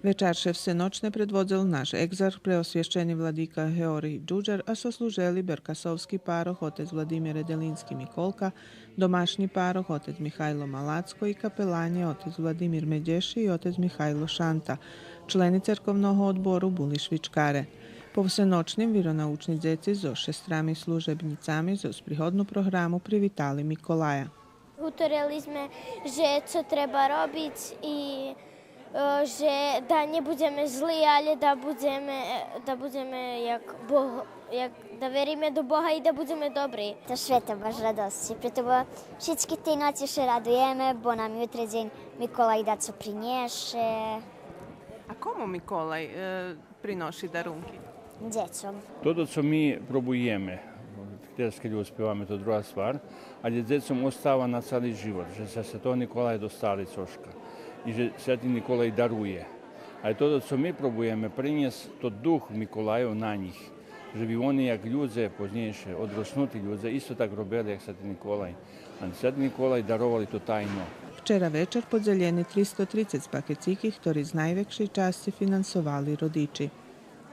Večerše всеночне предводил наш екзарх преосвящeni владика Георгий Джуджер, а сослужили Беркасовский парох отец Владимир Делинский Миколка, домашнji парох отец Михайло Малацко i kapelanje otec Vladimir Međeši i otec Mihajlo Šanta, členi cerkovnog odboru Bulišvičkare. Po всеночним віронаучні зо шестрами служебницами зо приhodnu programu privitali Mikolaja. Utorili sme, že co treba robiť i že da ne budeme zli, ali da budeme jak Boh, da veríme do Boha i da budeme dobri. To sveta baš radosti. Preto všetky tie noci še radujeme, bo nam jutre deň Mikolaj daco prinješe. A komu Mikolaj prinoši darunki? Djecom. To, co mi probujeme, keď uspevame, to druga stvar, ali djecom ostava na cali život, že se Svetog Nikolaja dostali coška i že Sveti Nikolaj daruje. Ali to, co mi probujeme, prinijeti to duh Mikolajev na njih, že bi oni jak ljudze, poznejše, odrosnuti ljudze, isto tak robili jak Sveti Nikolaj. A Sveti Nikolaj darovali to tajno. Вчера вечер подзеljeni 330 пакетцики, ktorí z najväčšej časti finansovali rodiči.